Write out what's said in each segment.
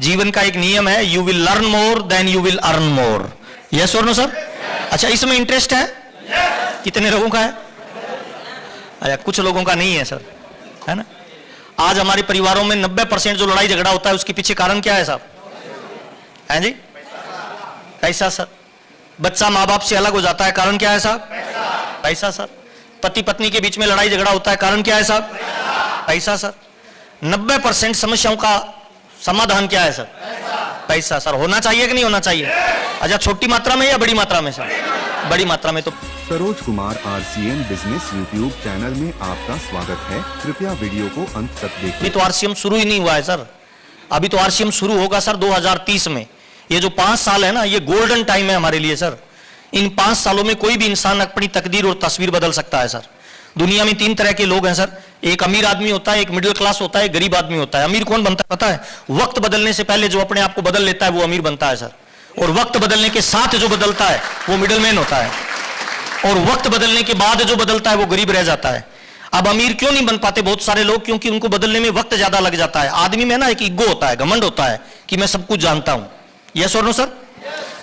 जीवन का एक नियम है, you will learn more than you will earn more. Yes और नो सर? अच्छा, इसमें इंटरेस्ट है? कितने लोगों का है? अच्छा, कुछ लोगों का नहीं है सर, है ना। आज हमारे परिवारों में 90% जो लड़ाई झगड़ा होता है उसके पीछे कारण क्या है साहब? है जी? पैसा सर। बच्चा माँ बाप से अलग हो जाता है, कारण क्या है साहब? पैसा सर। पति पत्नी के बीच में लड़ाई झगड़ा होता है, कारण क्या है साहब? पैसा सर। 90% समस्याओं का समाधान क्या है सर? पैसा सर। होना चाहिए कि नहीं होना चाहिए? अच्छा, छोटी मात्रा में या बड़ी मात्रा में सर? बड़ी मात्रा में। तो Saroj Kumar RCM business YouTube channel में आपका स्वागत है। कृपया वीडियो को अंत तक देखें। अभी तो RCM शुरू ही नहीं हुआ है सर, अभी तो RCM शुरू होगा सर 2030 में। ये जो 5 साल है ना, ये गोल्डन टाइम है हमारे लिए सर। इन 5 सालों में कोई भी इंसान अपनी तकदीर और तस्वीर बदल सकता है सर। दुनिया में 3 तरह के लोग हैं सर, एक अमीर आदमी होता है, एक मिडिल क्लास होता है, एक गरीब आदमी होता है। अमीर कौन बनता है पता है? वक्त बदलने से पहले जो अपने आप को बदल लेता है वो अमीर बनता है सर, और वक्त बदलने के साथ जो बदलता है वो मिडिल मैन होता है, और वक्त बदलने के बाद जो बदलता है वो गरीब रह जाता है। अब अमीर क्यों नहीं बन पाते बहुत सारे लोग? क्योंकि उनको बदलने में वक्त ज्यादा लग जाता है। आदमी में ना एक ईगो होता है, घमंड होता है कि मैं सब कुछ जानता हूं। यस और नो सर?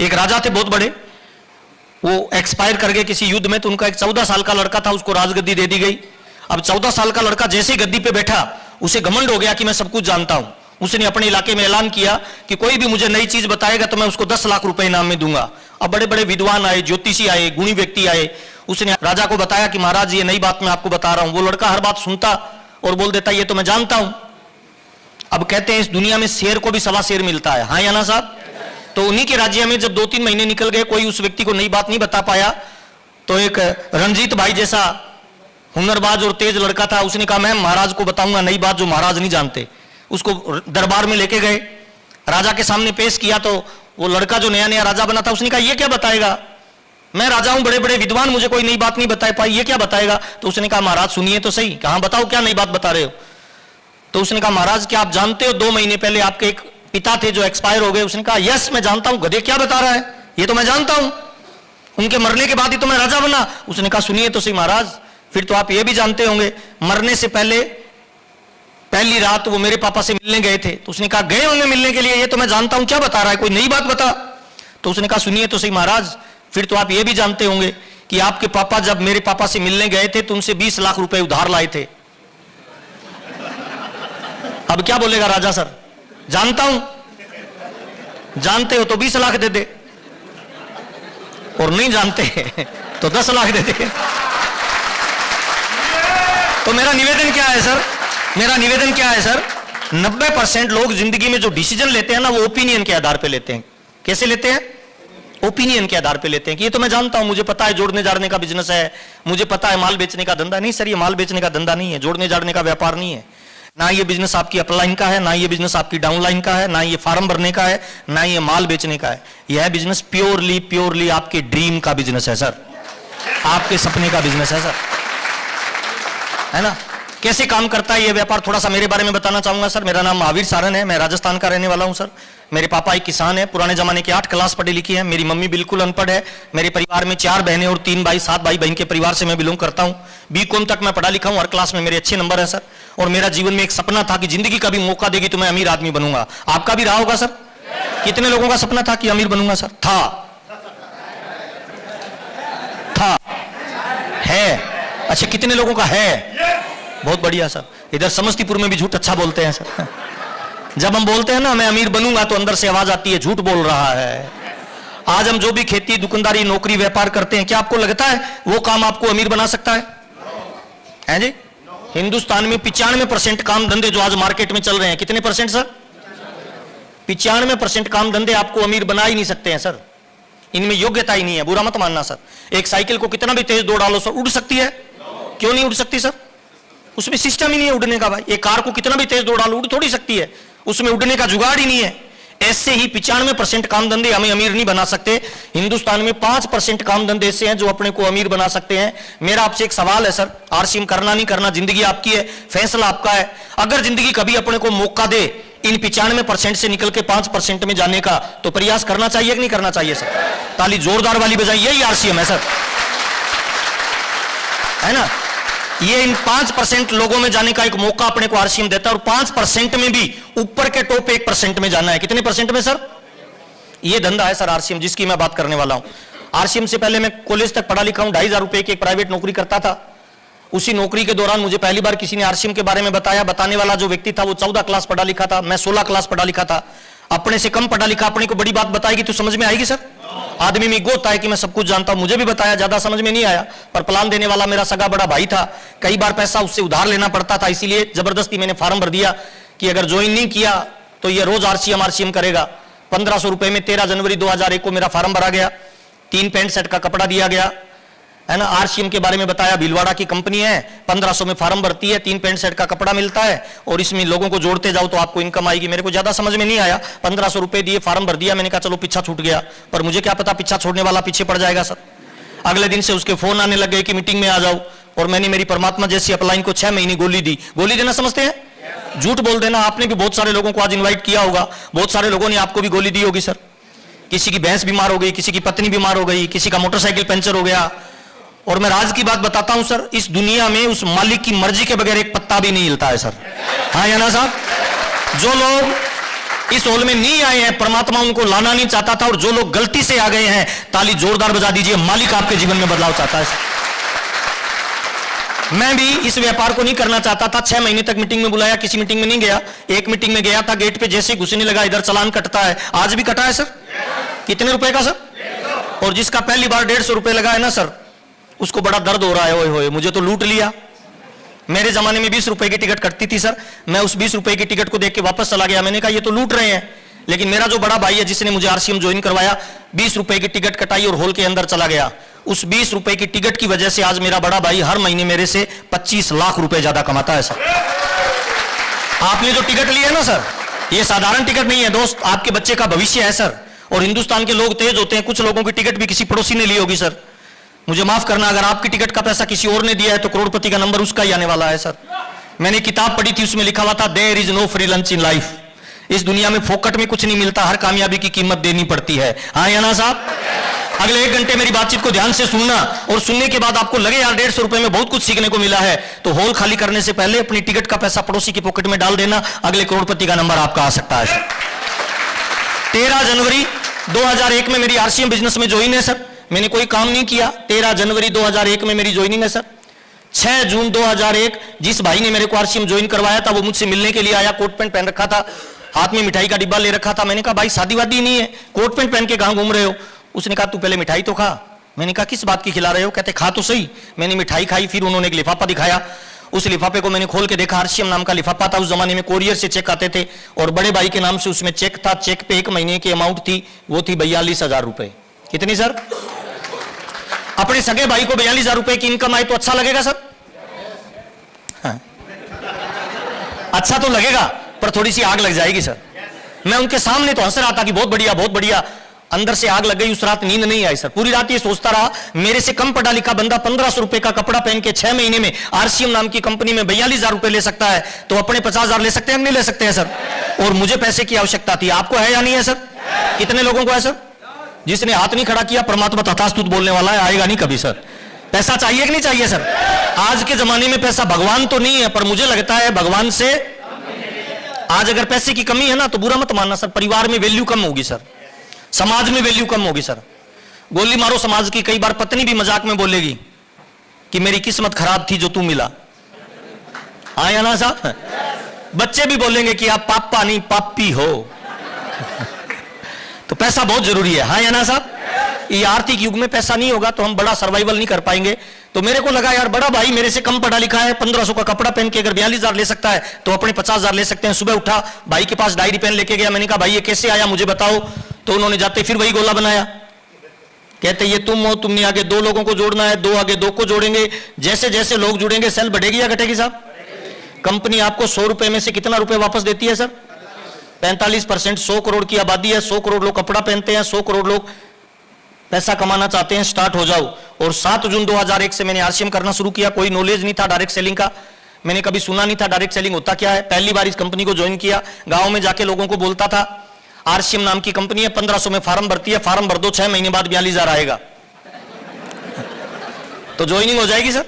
एक राजा थे बहुत बड़े, वो एक्सपायर कर गए किसी युद्ध में, तो उनका एक 14 साल का लड़का था, उसको राजगद्दी दे दी गई। अब 14 साल का लड़का जैसे गद्दी पे बैठा, उसे घमंड हो गया कि मैं सब कुछ जानता हूं। उसने अपने इलाके में ऐलान किया कि कोई भी मुझे नई चीज बताएगा तो मैं उसको 10 लाख रुपए इनाम में दूंगा। अब बड़े बड़े विद्वान आए, ज्योतिषी आए, गुणी व्यक्ति आए। उसने राजा को बताया कि महाराज ये नई बात मैं आपको बता रहा हूं। वो लड़का हर बात सुनता और बोल देता ये तो मैं जानता हूं। अब कहते हैं इस दुनिया में शेर को भी सवा शेर मिलता है, हाँ या ना साहब? तो उन्हीं के राज्य में जब 2-3 महीने निकल गए, कोई उस व्यक्ति को नई बात नहीं बता पाया, तो एक रंजीत भाई जैसा हुनरबाज और तेज लड़का था, उसने कहा मैं महाराज को बताऊंगा नई बात जो महाराज नहीं जानते। उसको दरबार में लेके गए, राजा के सामने पेश किया, तो वो लड़का जो नया नया राजा बना था उसने कहा ये क्या बताएगा, मैं राजा हूं, बड़े बड़े विद्वान, मुझे कोई नई बात नहीं बता पाई, ये क्या बताएगा? तो उसने कहा महाराज सुनिए तो सही। कहा बताओ क्या नई बात बता रहे हो? तो उसने कहा महाराज क्या आप जानते हो 2 महीने पहले आपके एक पिता थे जो एक्सपायर हो गए? उसने कहा यस मैं जानता हूं। गधे क्या बता रहा है, ये तो मैं जानता हूं, उनके मरने के बाद ही तो मैं राजा बना। उसने कहा सुनिए तो सही महाराज, फिर तो आप ये भी जानते होंगे मरने से पहले पहली रात वो मेरे पापा से मिलने गए थे। तो उसने कहा गए होंगे मिलने के लिए, ये तो मैं जानता हूं, क्या बता रहा है, कोई नई बात बता। तो उसने कहा सुनिए तो सही महाराज, फिर तो आप ये भी जानते होंगे कि आपके पापा जब मेरे पापा से मिलने गए थे तो उनसे 20 लाख रुपए उधार लाए थे। अब क्या बोलेगा राजा? सर जानता हूं, जानते हो तो 20 लाख दे दे, और नहीं जानते तो 10 लाख दे दे। तो मेरा निवेदन क्या है सर? मेरा निवेदन क्या है सर? 90% लोग जिंदगी में जो डिसीजन लेते हैं ना, वो ओपिनियन के आधार पे लेते हैं। कैसे लेते हैं? ओपिनियन के आधार पे लेते हैं कि ये तो मैं जानता हूं, मुझे पता है जोड़ने जाड़ने का बिजनेस है, मुझे पता है माल बेचने का धंधा। नहीं सर, ये माल बेचने का धंधा नहीं है, जोड़ने जाड़ने का व्यापार नहीं है। ना ये बिजनेस आपकी अपलाइन का है, ना ये बिजनेस आपकी डाउनलाइन का है, ना ये फार्म भरने का है, ना ये माल बेचने का है। यह बिजनेस प्योरली आपके ड्रीम का बिजनेस है सर, आपके सपने का बिजनेस है सर, है ना। कैसे काम करता है ये व्यापार, थोड़ा सा मेरे बारे में बताना चाहूंगा सर। मेरा नाम महावीर सारन है, मैं राजस्थान का रहने वाला हूं सर। मेरे पापा एक किसान है, पुराने जमाने के 8 क्लास पढ़े लिखे हैं। मेरी मम्मी बिल्कुल अनपढ़ है। मेरे परिवार में 4 बहनें और 3 भाई, 7 भाई बहन के परिवार से मैं बिलोंग करता हूं। BCom तक मैं पढ़ा लिखा हूं, हर क्लास में मेरे अच्छे नंबर है सर। और मेरा जीवन में एक सपना था कि जिंदगी का भी मौका देगी तो मैं अमीर आदमी बनूंगा। आपका भी रहा होगा सर? कितने लोगों का सपना था कि अमीर बनूंगा सर? था है। अच्छा, कितने लोगों का है? बहुत बढ़िया सर। इधर समस्तीपुर में भी झूठ अच्छा बोलते हैं सर। जब हम बोलते हैं ना मैं अमीर बनूंगा, तो अंदर से आवाज आती है झूठ बोल रहा है। आज हम जो भी खेती, दुकानदारी, नौकरी, व्यापार करते हैं, क्या आपको लगता है वो काम आपको अमीर बना सकता है? हैं जी? हिंदुस्तान में 95% काम धंधे जो आज मार्केट में चल रहे हैं, कितने परसेंट सर? 95% काम धंधे आपको अमीर बना ही नहीं सकते हैं सर। इनमें योग्यता ही नहीं है, बुरा मत मानना सर। एक साइकिल को कितना भी तेज दौड़ डालो सर, उड़ सकती है? क्यों नहीं उड़ सकती सर? उसमें सिस्टम ही नहीं है उड़ने का भाई। एक कार को कितना भी तेज दौड़ डालो, उड़ थोड़ी सकती है, उसमें उड़ने का जुगाड़ ही नहीं है। ऐसे ही 95% काम धंधे हमें अमीर नहीं बना सकते। हिंदुस्तान में 5% काम धंधे ऐसे हैं जो अपने को अमीर बना सकते हैं। मेरा आपसे एक सवाल है सर, RCM करना नहीं करना जिंदगी आपकी है, फैसला आपका है। अगर जिंदगी कभी अपने को मौका दे इन 95% से निकल के 5% में जाने का, तो प्रयास करना चाहिए कि नहीं करना चाहिए सर? ताली जोरदार वाली बजाई, यही RCM है सर, है ना। ये इन 5% लोगों में जाने का एक मौका अपने को आरसीएम देता है, और 5% में भी ऊपर के टॉप 1% में जाना है। कितने परसेंट में सर? ये धंधा है सर आरसीएम, जिसकी मैं बात करने वाला हूं। आरसीएम से पहले मैं कॉलेज तक पढ़ा लिखा हूं, 2,500 रुपए की एक प्राइवेट नौकरी करता था। उसी नौकरी के दौरान मुझे पहली बार किसी ने आरसीएम के बारे में बताया। बताने वाला जो व्यक्ति था वो 14 क्लास पढ़ा लिखा था, मैं 16 क्लास पढ़ा लिखा था। अपने से कम पढ़ा लिखा अपने को बड़ी बात बताएगी तो समझ में आएगी सर? आदमी में ईगो होता है कि मैं सब कुछ जानता हूं। मुझे भी बताया, ज्यादा समझ में नहीं आया, पर प्लान देने वाला मेरा सगा बड़ा भाई था। कई बार पैसा उससे उधार लेना पड़ता था, इसीलिए जबरदस्ती मैंने फॉर्म भर दिया कि अगर ज्वाइन नहीं किया तो ये रोज आरसीएम करेगा। 1500 रुपए में 13 जनवरी 2001 को मेरा फॉर्म भरा गया। 3 पैंट शर्ट का कपड़ा दिया गया है ना। आरसीएम के बारे में बताया, भीलवाड़ा की कंपनी है, 1500 में फॉर्म भरती है, 3 पैंट शर्ट का कपड़ा मिलता है, और इसमें लोगों को जोड़ते जाओ तो आपको इनकम आएगी। मेरे को ज्यादा समझ में नहीं आया, 1500 रुपए दिए, फॉर्म भर दिया। मैंने कहा चलो पीछा छूट गया, पर मुझे क्या पता पीछा छोड़ने वाला पीछे पड़ जाएगा सर। अगले दिन से उसके फोन आने लग गए कि मीटिंग में आ जाओ, और मैंने मेरी परमात्मा जैसी अपलाइन को 6 महीने गोली दी। गोली देना समझते हैं? झूठ बोल देना। आपने भी बहुत सारे लोगों को आज इन्वाइट किया होगा, बहुत सारे लोगों ने आपको भी गोली दी होगी सर। किसी की भैंस बीमार हो गई, किसी की पत्नी बीमार हो गई, किसी का मोटरसाइकिल पंचर हो गया। और मैं राज की बात बताता हूं सर, इस दुनिया में उस मालिक की मर्जी के बगैर एक पत्ता भी नहीं हिलता है सर। हाँ या ना साहब? जो लोग इस हॉल में नहीं आए हैं, परमात्मा उनको लाना नहीं चाहता था, और जो लोग गलती से आ गए हैं, ताली जोरदार बजा दीजिए, मालिक आपके जीवन में बदलाव चाहता है सर। मैं भी इस व्यापार को नहीं करना चाहता था। 6 महीने तक मीटिंग में बुलाया, किसी मीटिंग में नहीं गया। एक मीटिंग में गया था, गेट पे जैसे घुसने लगा, इधर चालान कटता है। आज भी कटा है सर। कितने रुपए का सर? और जिसका पहली बार 150 रुपए लगा है ना सर, उसको बड़ा दर्द हो रहा है, ओए होए मुझे तो लूट लिया। मेरे जमाने में 20 रुपए की टिकट कटती थी सर। मैं उस 20 रुपए की टिकट को देख के वापस चला गया। मैंने कहा ये तो लूट रहे हैं। लेकिन मेरा जो बड़ा भाई है, जिसने मुझे आरसीएम ज्वाइन करवाया, 20 रुपए की टिकट कटाई और हॉल के अंदर चला गया। उस 20 रुपए की टिकट की वजह से आज मेरा बड़ा भाई हर महीने मेरे से 25 लाख रुपए ज्यादा कमाता है सर। आपने जो टिकट ली है ना सर, ये साधारण टिकट नहीं है दोस्त, आपके बच्चे का भविष्य है सर। और हिंदुस्तान के लोग तेज होते हैं, कुछ लोगों की टिकट भी किसी पड़ोसी ने ली होगी सर। मुझे माफ करना, अगर आपकी टिकट का पैसा किसी और ने दिया है तो करोड़पति का नंबर उसका ही आने वाला है सर। मैंने किताब पढ़ी थी, उसमें लिखा हुआ था there is no free lunch in life. इस दुनिया में फोकट में कुछ नहीं मिलता, हर कामयाबी की कीमत देनी पड़ती है। हाँ या ना साहब? अगले 1 घंटे मेरी बातचीत को ध्यान से सुनना, और सुनने के बाद आपको लगे यार 150 रुपए में बहुत कुछ सीखने को मिला है, तो हॉल खाली करने से पहले अपनी टिकट का पैसा पड़ोसी की पॉकेट में डाल देना। अगले करोड़पति का नंबर आपका आ सकता है। 13 जनवरी 2001 में मेरी आरसीएम बिजनेस में ज्वाइन है सर। मैंने कोई काम नहीं किया। 13 जनवरी 2001 में मेरी ज्वाइनिंग है सर। 6 जून 2001 जिस भाई ने मेरे को आरसीएम ज्वाइन करवाया था, वो मुझसे मिलने के लिए आया। कोट पैंट पहन रखा था, हाथ में मिठाई का डिब्बा ले रखा था। मैंने कहा भाई शादी वादी नहीं है, कोट पैंट पहन के कहां घूम रहे हो? उसने कहा तू पहले मिठाई तो खा। मैंने कहा किस बात की खिला रहे हो? कहते खा तो सही। मैंने मिठाई खाई, फिर उन्होंने एक लिफाफा दिखाया। उस लिफाफे को मैंने खोल के देखा, आरसीएम नाम का लिफाफा था। उस जमाने में कोरियर से चेक आते थे, और बड़े भाई के नाम से उसमें चेक था। चेक पे 1 महीने की अमाउंट थी, वो थी 42,000 रुपए। कितनी सर? अपने सगे भाई को 42,000 रुपए की इनकम आई तो अच्छा लगेगा सर? हाँ। अच्छा तो लगेगा, पर थोड़ी सी आग लग जाएगी सर। मैं उनके सामने तो हंस रहा था कि बहुत बढ़िया बहुत बढ़िया, अंदर से आग लग गई। उस रात नींद नहीं आई सर। पूरी रात ये सोचता रहा, मेरे से कम पढ़ा लिखा बंदा 1500 रुपए का कपड़ा पहन के 6 महीने में आरसीएम नाम की कंपनी में 42,000 रुपए ले सकता है, तो अपने 50,000 ले सकते हैं नहीं ले सकते हैं सर? और मुझे पैसे की आवश्यकता थी। आपको है या नहीं है सर? कितने लोगों को है सर? जिसने हाथ नहीं खड़ा किया, परमात्मा तथास्तुत बोलने वाला है, आएगा नहीं कभी सर। पैसा चाहिए कि नहीं चाहिए सर? आज के जमाने में पैसा भगवान तो नहीं है, पर मुझे लगता है भगवान से आज अगर पैसे की कमी है ना, तो बुरा मत मानना सर, परिवार में वैल्यू कम होगी सर, समाज में वैल्यू कम होगी सर। गोली मारो समाज की। कई बार पत्नी भी मजाक में बोलेगी कि मेरी किस्मत खराब थी जो तू मिला। हाँ या ना साहब? बच्चे भी बोलेंगे कि आप पापा नहीं पापी हो। तो पैसा बहुत जरूरी है। हाँ या ना साहब? ये आर्थिक युग में पैसा नहीं होगा तो हम बड़ा सर्वाइवल नहीं कर पाएंगे। तो मेरे को लगा यार बड़ा भाई मेरे से कम पढ़ा लिखा है, 1500 का कपड़ा पहन के अगर 42,000 ले सकता है तो अपने 50,000 ले सकते हैं। सुबह उठा, भाई के पास डायरी पेन लेके गया। मैंने कहा भाई ये कैसे आया मुझे बताओ। तो उन्होंने जाते फिर वही गोला बनाया। कहते ये तुम हो, तुमने आगे 2 लोगों को जोड़ना है, 2 आगे 2 को जोड़ेंगे। जैसे जैसे लोग जुड़ेंगे सेल बढ़ेगी या घटेगी साहब? कंपनी आपको 100 रुपए में से कितना रुपए वापस देती है सर? 45%। 100 करोड़ की आबादी है, 100 करोड़ लोग कपड़ा पहनते हैं, 100 करोड़ लोग पैसा कमाना चाहते हैं। स्टार्ट हो जाओ। और 7 जून 2001 से मैंने आरसीएम करना शुरू किया। कोई नॉलेज नहीं था डायरेक्ट सेलिंग का, मैंने कभी सुना नहीं था डायरेक्ट सेलिंग होता क्या है। पहली बार इस कंपनी को ज्वाइन किया। गांव में जाके लोगों को बोलता था आरसीएम नाम की कंपनी है, 1500 में फार्म भरती है, फार्म भर दो, 6 महीने बाद 42,000 आएगा। तो ज्वाइनिंग हो जाएगी सर?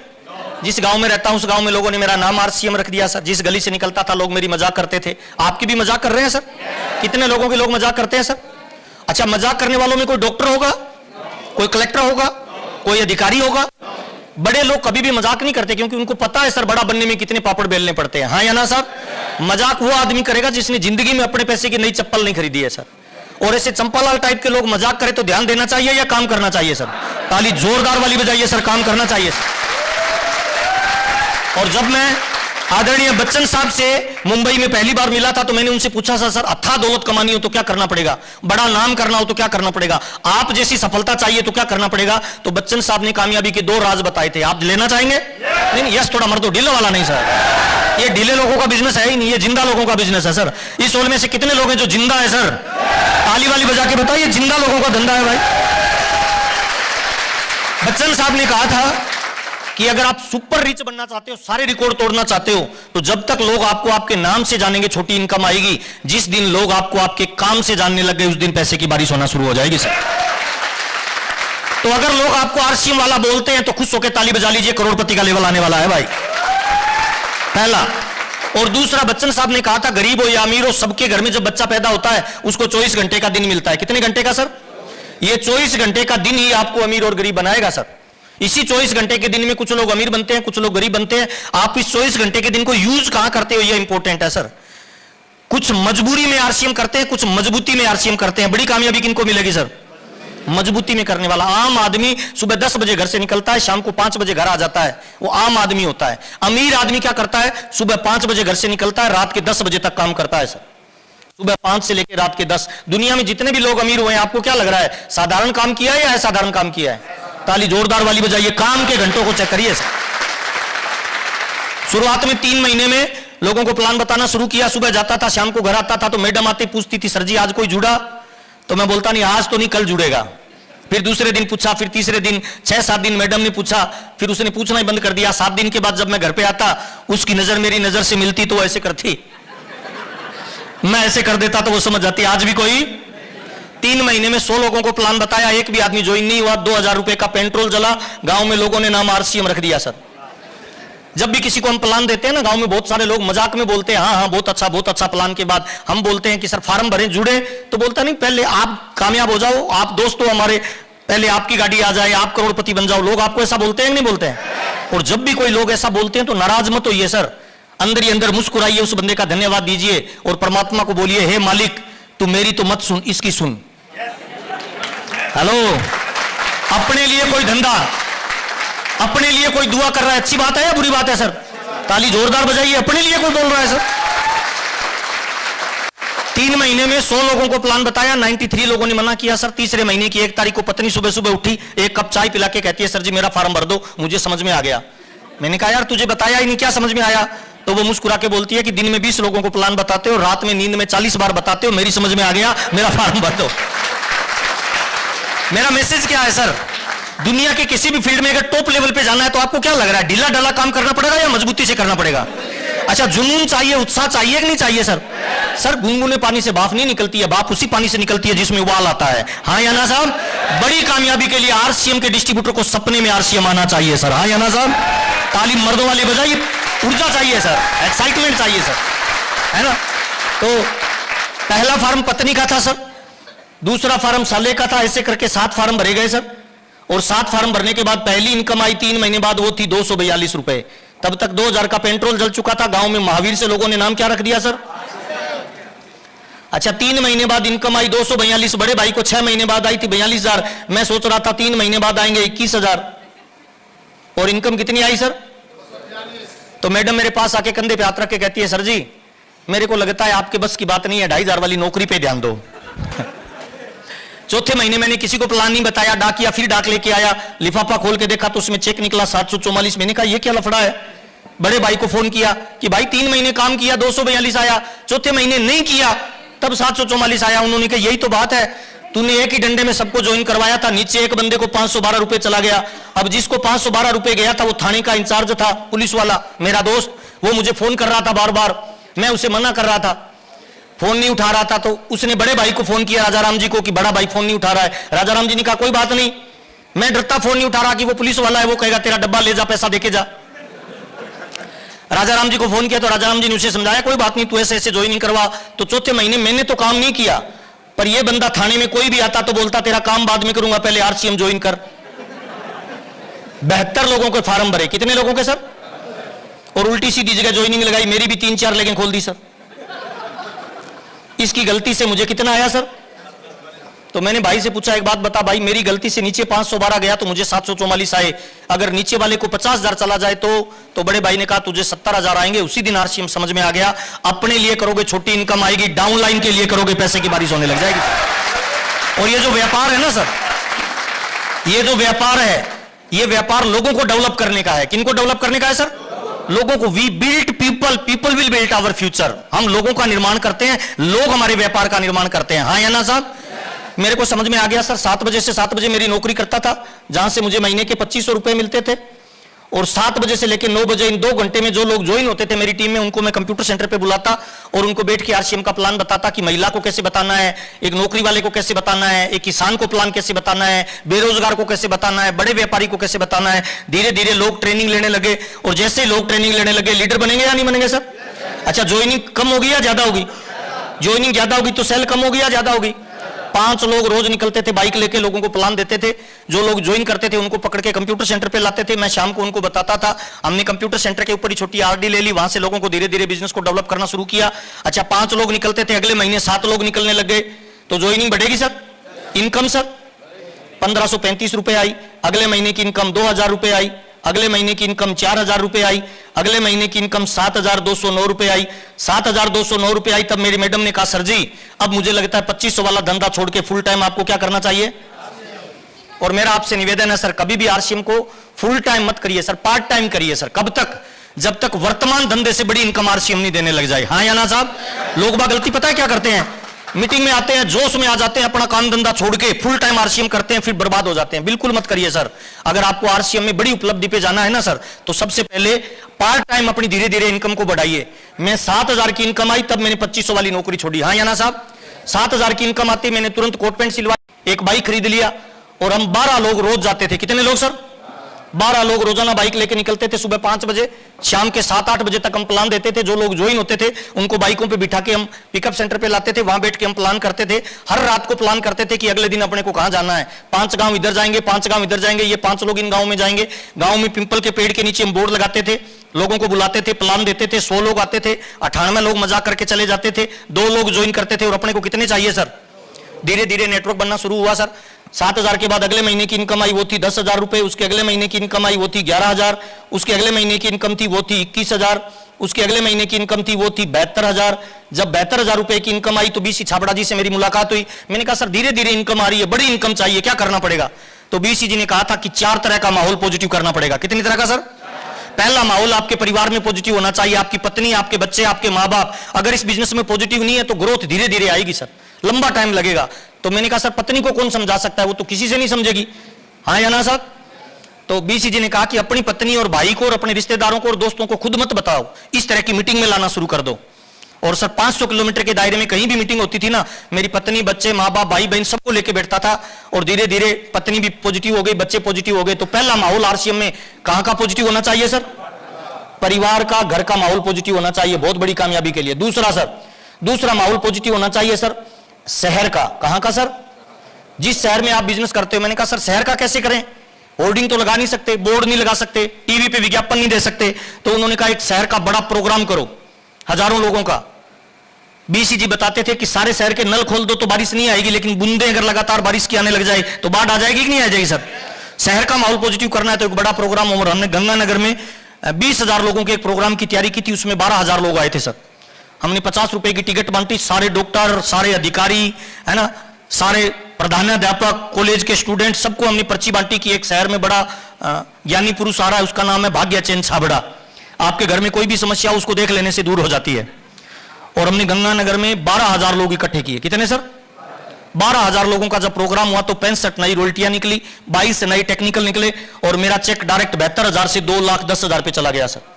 जिस गांव में रहता हूं उस गांव में लोगों ने मेरा नाम आरसीएम रख दिया सर। जिस गली से निकलता था लोग मेरी मजाक करते थे। आपकी भी मजाक कर रहे हैं सर? कितने लोगों के लोग मजाक करते हैं सर? अच्छा, मजाक करने वालों में कोई डॉक्टर होगा, कोई कलेक्टर होगा, कोई अधिकारी होगा? बड़े लोग कभी भी मजाक नहीं करते क्योंकि उनको पता है सर बड़ा बनने में कितने पापड़ बेलने पड़ते हैं। हाँ या ना साहब? मजाक वो आदमी करेगा जिसने जिंदगी में अपने पैसे की नई चप्पल नहीं खरीदी है सर। और ऐसे चंपालाल टाइप के लोग मजाक करें तो ध्यान देना चाहिए या काम करना चाहिए सर? ताली जोरदार वाली बजाइए सर, काम करना चाहिए सर। और जब मैं आदरणीय बच्चन साहब से मुंबई में पहली बार मिला था तो मैंने उनसे पूछा सर अथाह दौलत कमानी हो तो क्या करना पड़ेगा, बड़ा नाम करना हो तो क्या करना पड़ेगा, आप जैसी सफलता चाहिए तो क्या करना पड़ेगा? तो बच्चन साहब ने कामयाबी के 2 राज बताए थे। आप लेना चाहेंगे? नहीं, यस थोड़ा मर्दो, ढीले वाला नहीं सर। ये ढीले लोगों का बिजनेस है ही नहीं, ये जिंदा लोगों का बिजनेस है सर। इस हॉल में से कितने लोग हैं जो जिंदा है सर? ताली वाली बजा के बताइए, जिंदा लोगों का धंधा है भाई। बच्चन साहब ने कहा था कि अगर आप सुपर रिच बनना चाहते हो, सारे रिकॉर्ड तोड़ना चाहते हो, तो जब तक लोग आपको आपके नाम से जानेंगे छोटी इनकम आएगी। जिस दिन लोग आपको आपके काम से जानने लग गए उस दिन पैसे की बारिश होना शुरू हो जाएगी सर। तो अगर लोग आपको आरसीएम वाला बोलते हैं तो खुश होकर ताली बजा लीजिए, करोड़पति का लेवल आने वाला है भाई, पहला। और दूसरा, बच्चन साहब ने कहा था गरीब हो या अमीर हो सबके घर में जब बच्चा पैदा होता है उसको 24 घंटे का दिन मिलता है। कितने घंटे का सर? ये 24 घंटे का दिन ही आपको अमीर और गरीब बनाएगा सर। इसी 24 घंटे के दिन में कुछ लोग अमीर बनते हैं, कुछ लोग गरीब बनते हैं। आप इस 24 घंटे के दिन को यूज कहां करते हो ये इंपॉर्टेंट है सर। कुछ मजबूरी में आरसीएम करते हैं, कुछ मजबूती में आरसीएम करते हैं। बड़ी कामयाबी किनको मिलेगी सर? मजबूती में करने वाला। आम आदमी सुबह 10 बजे घर से निकलता है, शाम को 5 बजे घर आ जाता है, वो आम आदमी होता है। अमीर आदमी क्या करता है? सुबह 5 बजे घर से निकलता है, रात के 10 बजे तक काम करता है सर। सुबह 5 से लेकर रात के 10। दुनिया में जितने भी लोग अमीर हुए हैं आपको क्या लग रहा है, साधारण काम किया है या असाधारण काम किया है? ताली जोरदार वाली बजाइए, काम के घंटों को चेक करिए सर। शुरुआत में 3 महीने में लोगों को प्लान बताना शुरू किया। सुबह जाता था, शाम को घर आता था, तो मैडम आती पूछती थी सर जी आज कोई जुड़ा? तो मैं बोलता नहीं आज तो नहीं, कल जुड़ेगा। फिर दूसरे दिन पूछा, फिर तीसरे दिन, 6-7 दिन मैडम ने पूछा, फिर उसने पूछना ही बंद कर दिया। 7 दिन के बाद जब मैं घर पे आता, उसकी नजर मेरी नजर से मिलती तो वो ऐसे करती, मैं ऐसे कर देता तो वो समझ जाती आज भी कोई। 3 महीने में 100 लोगों को प्लान बताया, एक भी आदमी ज्वाइन नहीं हुआ। 2000 रुपए का पेट्रोल जला, गांव में लोगों ने नाम आरसीएम रख दिया सर। जब भी किसी को हम प्लान देते हैं ना, गांव में बहुत सारे लोग मजाक में बोलते हैं हाँ हाँ बहुत अच्छा प्लान। के बाद हम बोलते हैं कि सर फार्म भरें, जुड़े, तो बोलता नहीं पहले आप कामयाब हो जाओ, आप दोस्तों हमारे, पहले आपकी गाड़ी आ जाए, आप करोड़पति बन जाओ। लोग आपको ऐसा बोलते हैं कि नहीं बोलते हैं? और जब भी कोई लोग ऐसा बोलते हैं तो नाराज मत होइए सर, अंदर ही अंदर मुस्कुराइए, उस बंदे का धन्यवाद दीजिए और परमात्मा को बोलिए हे मालिक तू मेरी तो मत सुन, इसकी सुन। हेलो, अपने लिए कोई धंधा, अपने लिए कोई दुआ कर रहा है, अच्छी बात है या बुरी बात है सर? ताली जोरदार बजाइए, अपने लिए कोई बोल रहा है सर। 3 महीने में 100 लोगों को प्लान बताया, 93 लोगों ने मना किया सर। तीसरे महीने की 1 तारीख को पत्नी सुबह सुबह उठी, 1 कप चाय पिला के कहती है सर जी मेरा फार्म भर दो, मुझे समझ में आ गया। मैंने कहा यार तुझे बताया ही नहीं, क्या समझ में आया? तो वो मुस्कुरा के बोलती है कि दिन में 20 लोगों को प्लान बताते हो, रात में नींद में 40 बार बताते हो, मेरी समझ में आ गया, मेरा फार्म भर दो। मेरा मैसेज क्या है सर? दुनिया के किसी भी फील्ड में अगर टॉप लेवल पे जाना है तो आपको क्या लग रहा है, ढीला ढाला काम करना पड़ेगा या मजबूती से करना पड़ेगा? अच्छा, जुनून चाहिए, उत्साह चाहिए कि नहीं चाहिए सर? सर गुनगुने पानी से भाप नहीं निकलती है, भाप उसी पानी से निकलती है जिसमें उबाल आता है। हाँ या ना साहब? बड़ी कामयाबी के लिए आरसीएम के डिस्ट्रीब्यूटर को सपने में आरसीएम आना चाहिए सर। हाँ या ना साहब? तालीम मर्दों वाली बजाइए, ऊर्जा चाहिए सर, एक्साइटमेंट चाहिए सर, है ना? तो पहला फार्म पत्नी का था सर, दूसरा फार्म साले का था, ऐसे करके 7 फार्म भरे गए सर। और 7 फार्म भरने के बाद पहली इनकम आई 3 महीने बाद, वो थी 242 रुपए। तब तक 2000 का पेट्रोल जल चुका था। गांव में महावीर से लोगों ने नाम क्या रख दिया सर? अच्छा, 3 महीने बाद इनकम आई 242। बड़े भाई को 6 महीने बाद आई थी 42,000। मैं सोच रहा था 3 महीने बाद आएंगे 21,000। और इनकम कितनी आई सर? तो मैडम मेरे पास आके कंधे पे हाथ रख के कहती है सर जी मेरे को लगता है आपके बस की बात नहीं है, 2,500 वाली नौकरी पे ध्यान दो। चौथे महीने मैंने किसी को प्लान नहीं बताया, डाक किया, फिर डाक लेके आया, लिफाफा खोल के देखा तो उसमें चेक निकला 744। मैंने कहा ये क्या लफड़ा है? बड़े भाई को फोन किया कि भाई 3 महीने काम किया 242 आया, चौथे महीने नहीं किया तब 744 आया। उन्होंने कहा यही तो बात है, तूने एक ही डंडे में सबको ज्वाइन करवाया था, नीचे एक बंदे को 512 रुपए चला गया। अब जिसको 512 रुपए गया था वो थाने का इंचार्ज था, पुलिस वाला मेरा दोस्त, वो मुझे फोन कर रहा था बार बार, मैं उसे मना कर रहा था, फोन नहीं उठा रहा था। तो उसने बड़े भाई को फोन किया राजाराम जी को कि बड़ा भाई फोन नहीं उठा रहा है। राजाराम जी ने कहा कोई बात नहीं, मैं डरता फोन नहीं उठा रहा कि वो पुलिस वाला है, वो कहेगा तेरा डब्बा ले जा, पैसा देके जा। राजा राम जी को फोन किया तो राजा राम जी ने उसे समझाया कोई बात नहीं, तू ऐसे ऐसे ज्वाइनिंग करवा। तो चौथे महीने मैंने तो काम नहीं किया, पर यह बंदा थाने में कोई भी आता तो बोलता तेरा काम बाद में करूंगा, पहले आरसीएम ज्वाइन कर। 72 लोगों के फार्म भरे। कितने लोगों के सर? और उल्टी सीधी जगह ज्वाइनिंग लगाई। मेरी भी 3-4 लेके खोल दी सर। इसकी गलती से मुझे कितना आया सर? तो मैंने भाई से पूछा एक बात बता भाई, मेरी गलती से नीचे 512 गया तो मुझे 744 आए, अगर नीचे वाले को 50,000 चला जाए तो बड़े भाई ने कहा तुझे 70,000 आएंगे। उसी दिन आरसीएम समझ में आ गया, अपने लिए करोगे छोटी इनकम आएगी, डाउनलाइन के लिए करोगे पैसे की बारिश होने लग जाएगी। और ये जो व्यापार है ना सर, ये जो व्यापार है, ये व्यापार लोगों को डेवलप करने का है। किनको डेवलप करने का है सर? लोगों को। We build people, people will build our future. हम लोगों का निर्माण करते हैं, लोग हमारे व्यापार का निर्माण करते हैं। हाँ या ना साहब? मेरे को समझ में आ गया सर। 7 बजे से 7 बजे मेरी नौकरी करता था, जहां से मुझे महीने के 2500 रुपए मिलते थे। और 7 बजे से लेकर 9 बजे इन 2 घंटे में जो लोग ज्वाइन होते थे मेरी टीम में, उनको मैं कंप्यूटर सेंटर पे बुलाता और उनको बैठ के आरसीएम का प्लान बताता कि महिला को कैसे बताना है, एक नौकरी वाले को कैसे बताना है, एक किसान को प्लान कैसे बताना है, बेरोजगार को कैसे बताना है, बड़े व्यापारी को कैसे बताना है। धीरे धीरे लोग ट्रेनिंग लेने लगे, और जैसे लोग ट्रेनिंग लेने लगे, लीडर बनेंगे या नहीं बनेंगे सर? अच्छा, ज्वाइनिंग कम होगी या ज्यादा होगी? ज्वाइनिंग ज्यादा होगी तो सेल कम होगी या ज्यादा होगी? 5 लोग रोज निकलते थे बाइक लेके, लोगों को प्लान देते थे। जो लोग ज्वाइन करते थे उनको पकड़ के कंप्यूटर सेंटर पे लाते थे, मैं शाम को उनको बताता था। हमने कंप्यूटर सेंटर के ऊपर ही छोटी आरडी ले ली, वहां से लोगों को धीरे धीरे बिजनेस को डेवलप करना शुरू किया। अच्छा, 5 लोग निकलते थे, अगले महीने 7 लोग निकलने लग गए, तो ज्वाइनिंग बढ़ेगी सर? इनकम सर 1535 रुपए आई, अगले महीने की इनकम 2000 रुपए आई, अगले महीने की इनकम 4000 रुपए आई, अगले महीने की इनकम 7209 रुपए आई। 7209 रुपए आई तब मेरी मैडम ने कहा सर जी अब मुझे लगता है 2500 वाला धंधा छोड़ के फुल टाइम आपको क्या करना चाहिए। और मेरा आपसे निवेदन है सर, कभी भी आरसीएम को फुल टाइम मत करिए सर, पार्ट टाइम करिए सर। कब तक? जब तक वर्तमान धंधे से बड़ी इनकम आरसीएम नहीं देने लग जाए। हाँ या ना साहब? लोग बात गलती पता है क्या करते हैं, मीटिंग में आते हैं, जोश में आ जाते हैं, अपना काम धंधा छोड़ के फुल टाइम आरसीएम करते हैं, फिर बर्बाद हो जाते हैं। बिल्कुल मत करिए सर। अगर आपको आरसीएम में बड़ी उपलब्धि पे जाना है ना सर, तो सबसे पहले पार्ट टाइम अपनी धीरे धीरे इनकम को बढ़ाइए। मैं 7000 की इनकम आई तब मैंने 2500 वाली नौकरी छोड़ी। हाँ या ना साहब? 7000 की इनकम आती मैंने तुरंत कोट पैंट सिलवाई, एक बाइक खरीद लिया, और हम 12 लोग रोज जाते थे। कितने लोग सर? 12 लोग रोजाना बाइक लेके निकलते थे। सुबह 5 बजे, शाम के 7-8 बजे तक हम प्लान देते थे। जो लोग ज्वाइन होते थे उनको बाइकों पे बिठा के हम पिकअप सेंटर पे लाते थे, वहां बैठ के हम प्लान करते थे। हर रात को प्लान करते थे कि अगले दिन अपने को कहां जाना है। 5 गांव इधर जाएंगे, 5 गांव इधर जाएंगे, ये 5 लोग इन गांव में जाएंगे। गांव में पिंपल के पेड़ के नीचे हम बोर्ड लगाते थे, लोगों को बुलाते थे, प्लान देते थे। 100 लोग आते थे, 98 लोग मजाक करके चले जाते थे, 2 लोग ज्वाइन करते थे। और अपने को कितने चाहिए सर? धीरे धीरे नेटवर्क बनना शुरू हुआ सर। 7000 के बाद अगले महीने की इनकम आई वो थी 10,000 रुपए, उसके अगले महीने की इनकम आई वो थी 11,000, उसके अगले महीने की इनकम थी वो थी 21,000, उसके अगले महीने की इनकम थी वो थी 72,000। जब 72,000 रुपए की इनकम आई तो बीसी छाबड़ा जी से मेरी मुलाकात हुई। मैंने कहा सर धीरे धीरे इनकम आ रही है, बड़ी इनकम चाहिए, क्या करना पड़ेगा? तो बीसी जी ने कहा था कि 4 तरह का माहौल पॉजिटिव करना पड़ेगा। कितनी तरह का सर? पहला माहौल आपके परिवार में पॉजिटिव होना चाहिए, आपकी पत्नी, आपके बच्चे, आपके माँ बाप। अगर इस बिजनेस में पॉजिटिव नहीं है तो ग्रोथ धीरे धीरे आएगी सर, लंबा टाइम लगेगा। तो मैंने कहा सर पत्नी को कौन समझा सकता है, वो तो किसी से नहीं समझेगी। हाँ या ना साहब? तो बीसी जी ने कहा कि अपनी पत्नी और भाई को और अपने रिश्तेदारों को और दोस्तों को खुद मत बताओ, इस तरह की मीटिंग में लाना शुरू कर दो। और सर 500 किलोमीटर के दायरे में कहीं भी मीटिंग होती थी ना, मेरी पत्नी, बच्चे, माँ बाप, भाई बहन सबको लेके बैठता था। और धीरे धीरे पत्नी भी पॉजिटिव हो गई, बच्चे पॉजिटिव हो गए। तो पहला माहौल आरसीएम में कहां का पॉजिटिव होना चाहिए सर? परिवार का, घर का माहौल पॉजिटिव होना चाहिए, बहुत बड़ी कामयाबी के लिए। दूसरा सर, दूसरा माहौल पॉजिटिव होना चाहिए सर शहर का। कहां का सर? जिस शहर में आप बिजनेस करते हो। मैंने कहा सर शहर का कैसे करें? होर्डिंग तो लगा नहीं सकते, बोर्ड नहीं लगा सकते, टीवी पे विज्ञापन नहीं दे सकते। तो उन्होंने कहा एक शहर का बड़ा प्रोग्राम करो, हजारों लोगों का। बीसी जी बताते थे कि सारे शहर के नल खोल दो तो बारिश नहीं आएगी, लेकिन बूंदे अगर लगातार बारिश की आने लग जाए तो बाढ़ आ जाएगी कि नहीं आ जाएगी सर? शहर का माहौल पॉजिटिव करना है तो एक बड़ा प्रोग्राम। और हमने गंगानगर में 20,000 लोगों के एक प्रोग्राम की तैयारी की थी, उसमें 12,000 लोग आए थे सर। हमने 50 रुपए की टिकट बांटी, सारे डॉक्टर, सारे अधिकारी, है ना, सारे प्रधानाध्यापक, कॉलेज के स्टूडेंट, सबको हमने पर्ची बांटी कि एक शहर में बड़ा ज्ञानी पुरुष आ रहा है, उसका नाम है भाग्यचंद छाबड़ा। आपके घर में कोई भी समस्या उसको देख लेने से दूर हो जाती है। और हमने गंगानगर में 12,000 लोग इकट्ठे किए। कितने सर? 12,000 लोगों का जब प्रोग्राम हुआ तो 65 नई रोल्टियां निकली, 22 नई टेक्निकल निकले, और मेरा चेक डायरेक्ट 72,000 से 2,10,000 पे चला गया सर।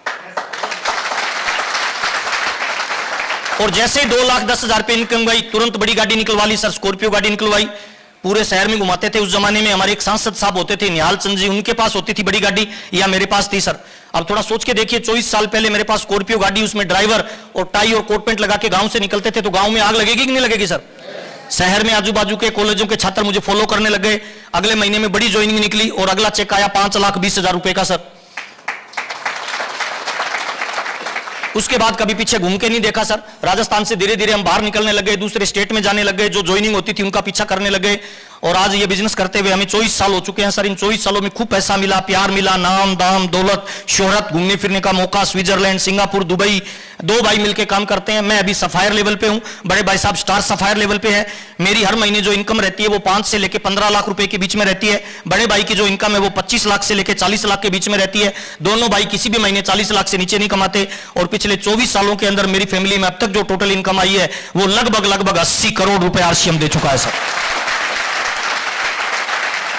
और जैसे ही 2,10,000 पे इनकम गई, तुरंत बड़ी गाड़ी निकलवा ली सर, स्कॉर्पियो गाड़ी निकलवाई। पूरे शहर में घुमाते थे। उस जमाने में हमारे एक सांसद साहब होते थे निहाल चंद जी, उनके पास होती थी बड़ी गाड़ी, या मेरे पास थी सर। अब थोड़ा सोच के देखिए, 24 साल पहले मेरे पास स्कॉर्पियो गाड़ी, उसमें ड्राइवर और टाई और कोट पैंट लगा के गांव से निकलते थे, तो गांव में आग लगेगी कि नहीं लगेगी सर? शहर में आजू बाजू के कॉलेजों के छात्र मुझे फॉलो करने लग गए। अगले महीने में बड़ी ज्वाइनिंग निकली और अगला चेक आया 5,20,000 रुपए का सर। उसके बाद कभी पीछे घूम के नहीं देखा सर। राजस्थान से धीरे धीरे हम बाहर निकलने लगे, दूसरे स्टेट में जाने लगे, जो ज्वाइनिंग होती थी उनका पीछा करने लगे। और आज ये बिजनेस करते हुए हमें 24 साल हो चुके हैं सर। इन 24 सालों में खूब पैसा मिला, प्यार मिला, नाम दाम दौलत शोहरत, घूमने फिरने का मौका, स्विट्जरलैंड, सिंगापुर, दुबई। 2 भाई मिलकर काम करते हैं। मैं अभी सफायर लेवल पे हूं, बड़े भाई साहब स्टार सफायर लेवल पे है। मेरी हर महीने जो इनकम रहती है वो 5 से लेकर 15 लाख रुपए के बीच में रहती है। बड़े भाई की जो इनकम है वो 25 लाख से लेकर 40 लाख के बीच में रहती है। दोनों भाई किसी भी महीने 40 लाख से नीचे नहीं कमाते। और पिछले 24 सालों के अंदर मेरी फैमिली में अब तक जो टोटल इनकम आई है वो लगभग 80 करोड़ रुपए आरसीएम दे चुका है सर।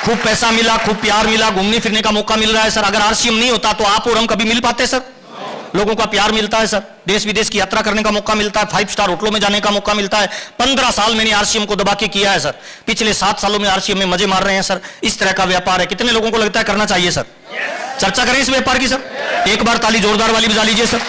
खूब पैसा मिला, खूब प्यार मिला, घूमने फिरने का मौका मिल रहा है सर। अगर आरसीएम नहीं होता तो आप और हम कभी मिल पाते सर? लोगों का प्यार मिलता है सर, देश विदेश की यात्रा करने का मौका मिलता है, 5 स्टार होटलों में जाने का मौका मिलता है। 15 साल मैंने आरसीएम को दबा के किया है सर। पिछले 7 सालों में आरसीएम में मजे मार रहे हैं सर। इस तरह का व्यापार है। कितने लोगों को लगता है करना चाहिए सर? चर्चा करें इस व्यापार की सर? एक बार ताली जोरदार वाली बजा लीजिए सर।